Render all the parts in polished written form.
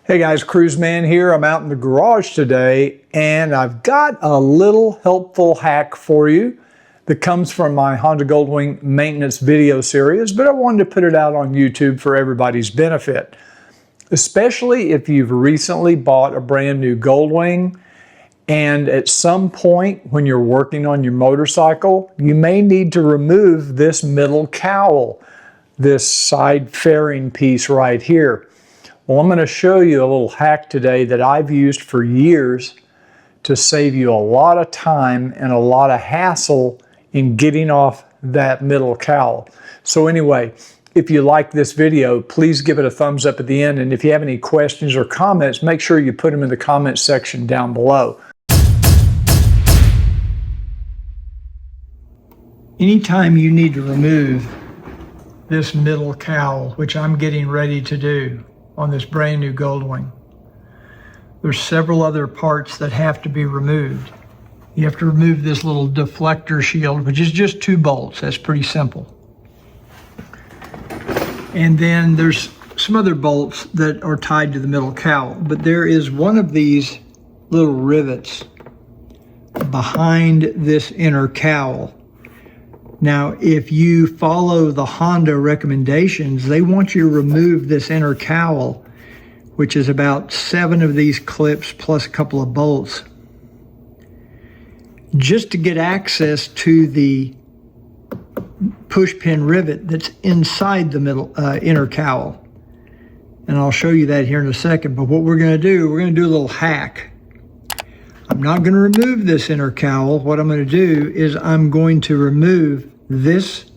Hey guys, Cruiseman here. I'm out in the garage today and I've got a little helpful hack for you that comes from my Honda Goldwing maintenance video series, but I wanted to put it out on YouTube for everybody's benefit. Especially if you've recently bought a brand new Goldwing and at some point when you're working on your motorcycle, you may need to remove this middle cowl, this side fairing piece right here. Well, I'm going to show you a little hack today that I've used for years to save you a lot of time and a lot of hassle in getting off that middle cowl. So anyway, if you like this video, please give it a thumbs up at the end. And if you have any questions or comments, make sure you put them in the comment section down below. Anytime you need to remove this middle cowl, which I'm getting ready to do on this brand new Goldwing, there's several other parts that have to be removed. You have to remove this little deflector shield, which is just 2 bolts. That's pretty simple. And then there's some other bolts that are tied to the middle cowl, but there is one of these little rivets behind this inner cowl. Now, if you follow the Honda recommendations, they want you to remove this inner cowl, which is about 7 of these clips plus a couple of bolts, just to get access to the push pin rivet that's inside the middle inner cowl. And I'll show you that here in a second. But what we're going to do a little hack. I'm not going to remove this inner cowl. What I'm going to do is I'm going to remove this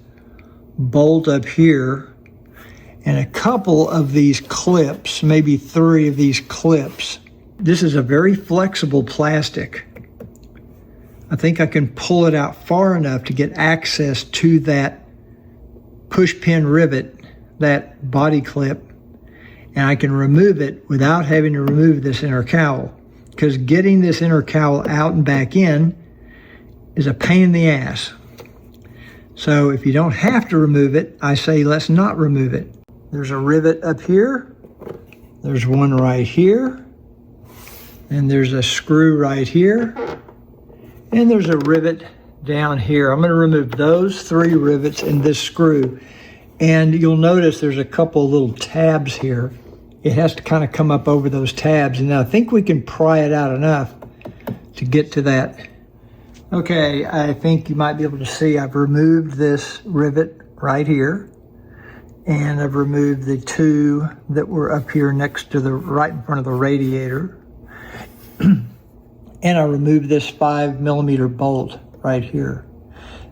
bolt up here and a couple of these clips, maybe 3 of these clips. This is a very flexible plastic. I think I can pull it out far enough to get access to that push pin rivet, that body clip, and I can remove it without having to remove this inner cowl. Because getting this inner cowl out and back in is a pain in the ass. So if you don't have to remove it, I say let's not remove it. There's a rivet up here. There's one right here. And there's a screw right here. And there's a rivet down here. I'm going to remove those 3 rivets and this screw. And you'll notice there's a couple little tabs here. It has to kind of come up over those tabs, and I think we can pry it out enough to get to that. Okay, I think you might be able to see I've removed this rivet right here, and I've removed the 2 that were up here next to the right in front of the radiator. And I removed this 5mm bolt right here.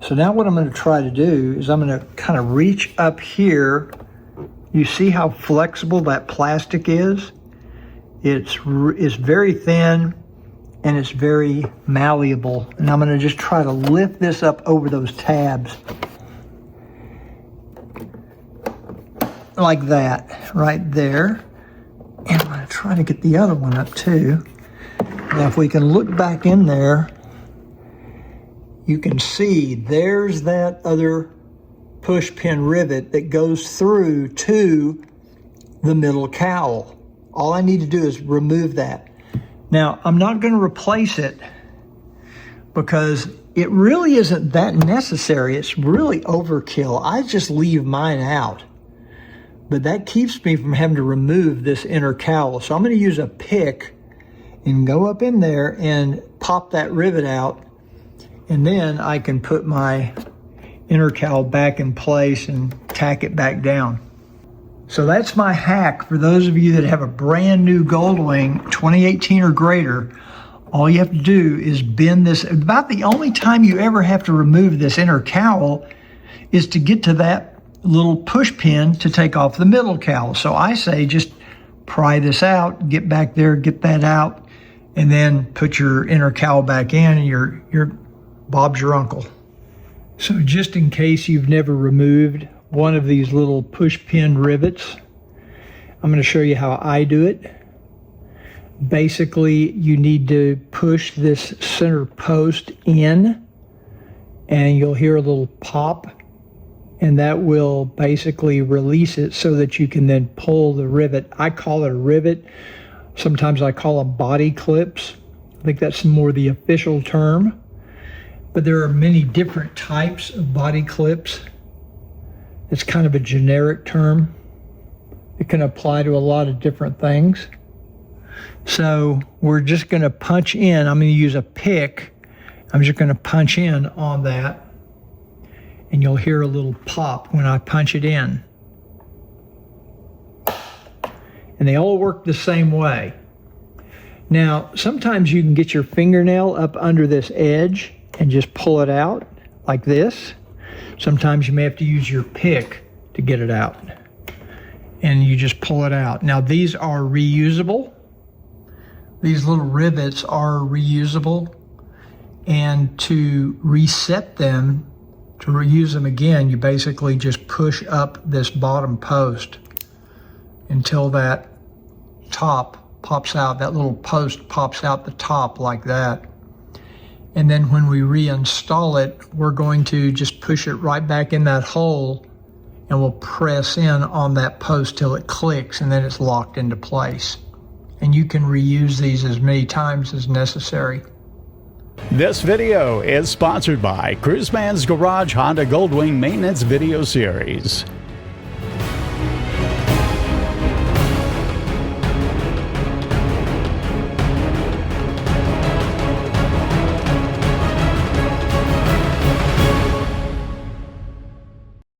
So now what I'm going to try to do is I'm going to kind of reach up here. You see how flexible that plastic is? It's very thin and it's very malleable. And I'm going to just try to lift this up over those tabs. Like that, right there. And I'm going to try to get the other one up too. Now if we can look back in there, you can see there's that other push pin rivet that goes through to the middle cowl. All I need to do is remove that. Now, I'm not going to replace it because it really isn't that necessary. It's really overkill. I just leave mine out. But that keeps me from having to remove this inner cowl. So I'm going to use a pick and go up in there and pop that rivet out. And then I can put my inner cowl back in place and tack it back down. So that's my hack for those of you that have a brand new Goldwing 2018 or greater. All you have to do is bend this. About the only time you ever have to remove this inner cowl is to get to that little push pin to take off the middle cowl. So I say just pry this out, get back there, get that out, and then put your inner cowl back in and your Bob's your uncle. So just in case you've never removed one of these little push pin rivets, I'm going to show you how I do it. Basically, you need to push this center post in and you'll hear a little pop, and that will basically release it so that you can then pull the rivet. I call it a rivet. Sometimes I call them body clips. I think that's more the official term. But there are many different types of body clips. It's kind of a generic term. It can apply to a lot of different things. So we're just going to punch in. I'm going to use a pick. I'm just going to punch in on that. And you'll hear a little pop when I punch it in. And they all work the same way. Now, sometimes you can get your fingernail up under this edge and just pull it out like this. Sometimes you may have to use your pick to get it out. And you just pull it out. Now, these are reusable. These little rivets are reusable. And to reset them, to reuse them again, you basically just push up this bottom post until that top pops out, that little post pops out the top like that. And then when we reinstall it, we're going to just push it right back in that hole and we'll press in on that post till it clicks and then it's locked into place. And you can reuse these as many times as necessary. This video is sponsored by Cruiseman's Garage Honda Goldwing Maintenance Video Series.